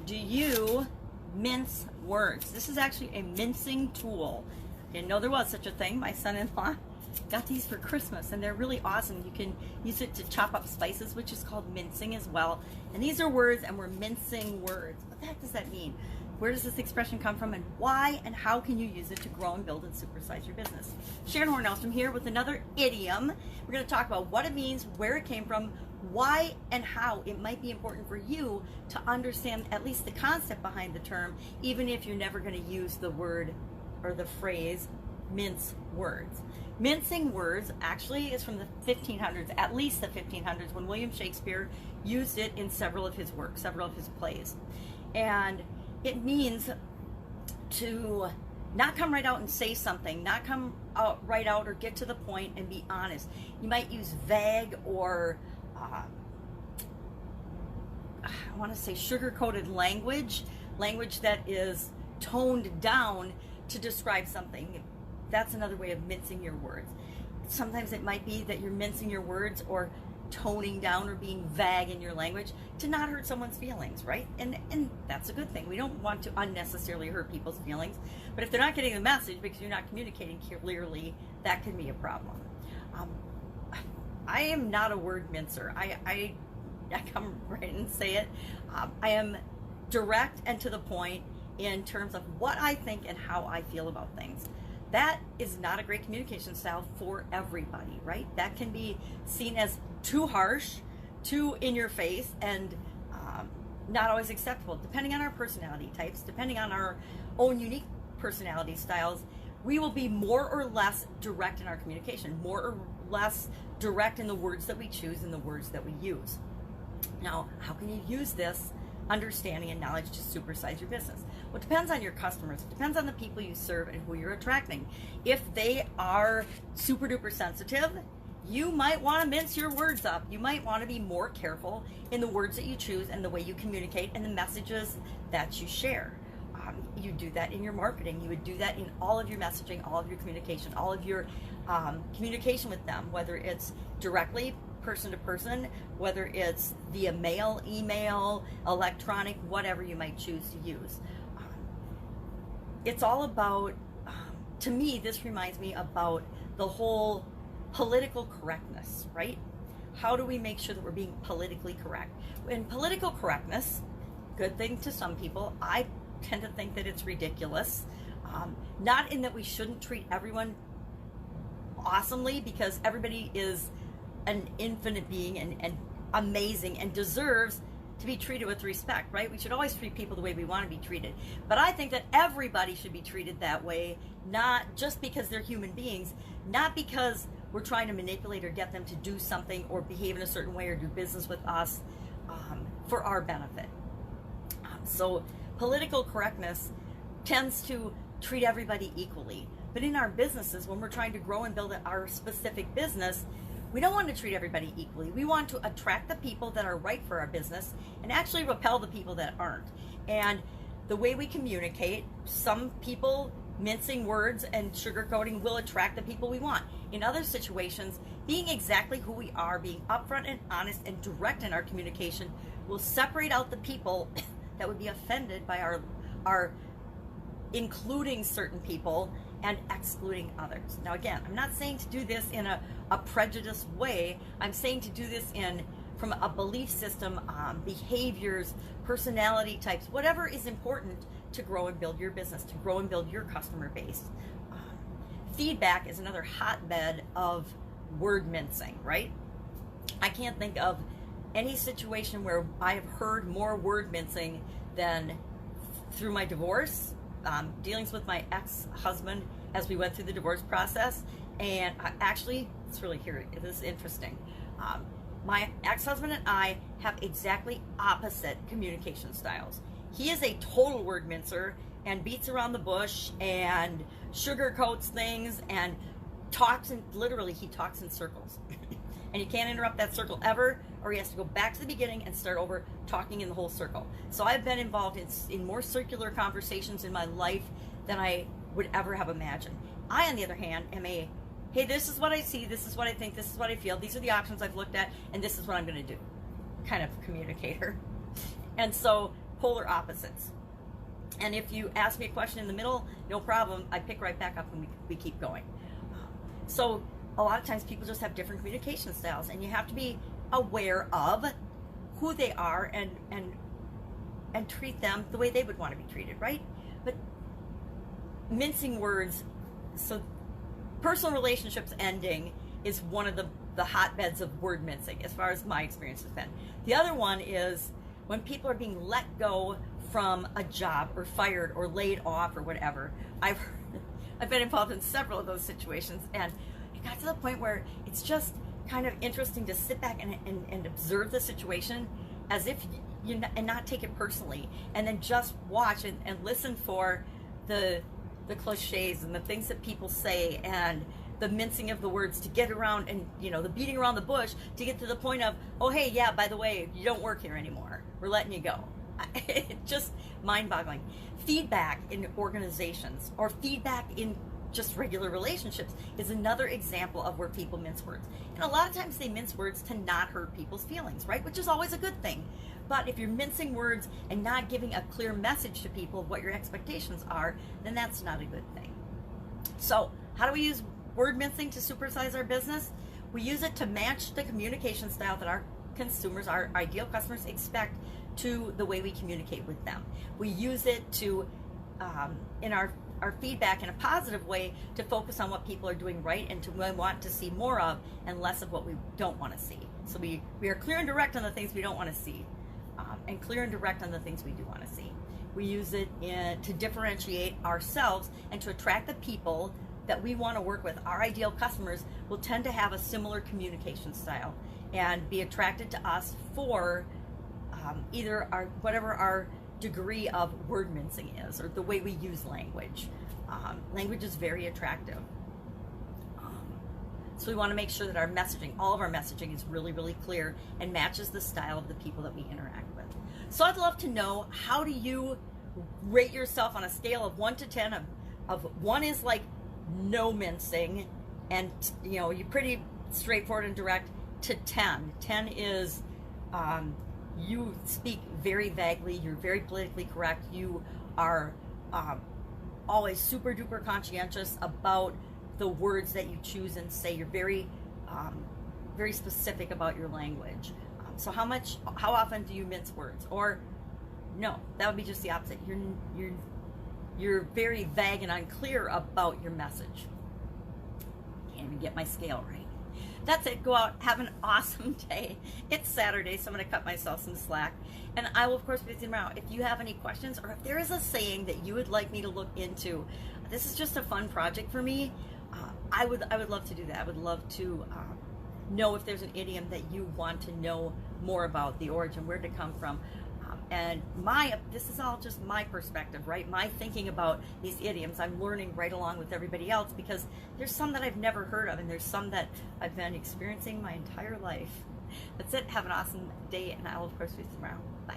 Do you mince words? This is actually a mincing tool. Didn't know there was such a thing. My son-in-law got these for Christmas, and they're really awesome. You can use it to chop up spices, which is called mincing as well. And these are words, and we're mincing words. What the heck does that mean? Where does this expression come from, and why, and how can you use it to grow and build and supersize your business? Sharon Horne-Ellstrom here with another idiom. We're going to talk about what it means, where it came from, why and how it might be important for you to understand at least the concept behind the term, even if you're never going to use the word or the phrase mince words. Mincing words actually is from the 1500s, at least the 1500s, when William Shakespeare used it in several of his works, several of his plays. And it means to not come right out and say something, not come out right out or get to the point and be honest. You might use vague or I want to say sugar-coated language that is toned down to describe something. That's another way of mincing your words. Sometimes it might be that you're mincing your words or toning down or being vague in your language to not hurt someone's feelings, right? And that's a good thing. We don't want to unnecessarily hurt people's feelings, but if they're not getting the message because you're not communicating clearly, that can be a problem. I am not a word mincer. I come right and say it. I am direct and to the point in terms of what I think and how I feel about things. That is not a great communication style for everybody, right? That can be seen as too harsh, too in your face, and not always acceptable. Depending on our personality types, depending on our own unique personality styles, we will be more or less direct in our communication, more or less direct in the words that we choose and the words that we use. Now, how can you use this understanding and knowledge to supersize your business? Well, it depends on your customers. It depends on the people you serve and who you're attracting. If they are super duper sensitive, you might want to mince your words up. You might want to be more careful in the words that you choose and the way you communicate and the messages that you share. You do that in your marketing. You would do that in all of your messaging, all of your communication, all of your communication with them, whether it's directly person to person, whether it's via mail, email, electronic, whatever you might choose to use. It's all about, to me, this reminds me about the whole political correctness, right? How do we make sure that we're being politically correct? In political correctness, good thing to some people, I tend to think that it's ridiculous. Not in that we shouldn't treat everyone awesomely, because everybody is an infinite being and amazing and deserves to be treated with respect, right? We should always treat people the way we want to be treated. But I think that everybody should be treated that way, not just because they're human beings, not because we're trying to manipulate or get them to do something or behave in a certain way or do business with us for our benefit. So political correctness tends to treat everybody equally. But in our businesses, when we're trying to grow and build our specific business, we don't want to treat everybody equally. We want to attract the people that are right for our business and actually repel the people that aren't. And the way we communicate, some people mincing words and sugarcoating will attract the people we want. In other situations, being exactly who we are, being upfront and honest and direct in our communication will separate out the people that would be offended by our including certain people and excluding others. Now again, I'm not saying to do this in a prejudiced way. I'm saying to do this from a belief system, behaviors, personality types, whatever is important to grow and build your business, to grow and build your customer base. Feedback is another hotbed of word mincing, right? I can't think of any situation where I have heard more word mincing than through my divorce, dealings with my ex-husband as we went through the divorce process. And actually, it's really here, this is interesting. My ex-husband and I have exactly opposite communication styles. He is a total word mincer and beats around the bush and sugarcoats things and talks, and literally he talks in circles. And you can't interrupt that circle ever, or he has to go back to the beginning and start over talking in the whole circle. So I've been involved in more circular conversations in my life than I would ever have imagined. I, on the other hand, am a, hey, this is what I see, this is what I think, this is what I feel, these are the options I've looked at, and this is what I'm going to do kind of communicator. And so polar opposites. And if you ask me a question in the middle, no problem, I pick right back up and we keep going. So a lot of times people just have different communication styles, and you have to be aware of who they are and treat them the way they would want to be treated, right? But mincing words, so personal relationships ending is one of the hotbeds of word mincing, as far as my experience has been. The other one is when people are being let go from a job or fired or laid off or whatever. I've been involved in several of those situations, and it got to the point where it's just kind of interesting to sit back and observe the situation as if and not take it personally, and then just watch and listen for the cliches and the things that people say and the mincing of the words to get around, and the beating around the bush to get to the point of, oh hey, yeah, by the way, you don't work here anymore, we're letting you go. It's just mind-boggling. Feedback in organizations or feedback in just regular relationships is another example of where people mince words. And a lot of times they mince words to not hurt people's feelings, right? Which is always a good thing. But if you're mincing words and not giving a clear message to people of what your expectations are, then that's not a good thing. So how do we use word mincing to supersize our business? We use it to match the communication style that our consumers, our ideal customers, expect to the way we communicate with them. We use it to, in our feedback in a positive way, to focus on what people are doing right and to want to see more of and less of what we don't want to see. So we are clear and direct on the things we don't want to see, and clear and direct on the things we do want to see. We use it to differentiate ourselves and to attract the people that we want to work with. Our ideal customers will tend to have a similar communication style and be attracted to us for either whatever our degree of word mincing is, or the way we use language. Language is very attractive. So we want to make sure that our messaging, all of our messaging, is really, really clear and matches the style of the people that we interact with. So I'd love to know, how do you rate yourself on a scale of 1 to 10? Of 1 is like no mincing, and you're pretty straightforward and direct, to 10. 10 is you speak very vaguely, you're very politically correct, you are always super duper conscientious about the words that you choose and say. You're very very specific about your language. So how often do you mince words? Or no, that would be just the opposite. You're very vague and unclear about your message. Can't even get my scale right. That's it. Go out, have an awesome day. It's Saturday, so I'm going to cut myself some slack. And I will, of course, be with you tomorrow. If you have any questions, or if there is a saying that you would like me to look into, this is just a fun project for me. I would love to do that. I would love to know if there's an idiom that you want to know more about, the origin, where did it come from. And this is all just my perspective, right? My thinking about these idioms. I'm learning right along with everybody else, because there's some that I've never heard of, and there's some that I've been experiencing my entire life. That's it. Have an awesome day, and I will, of course, see you tomorrow. Bye.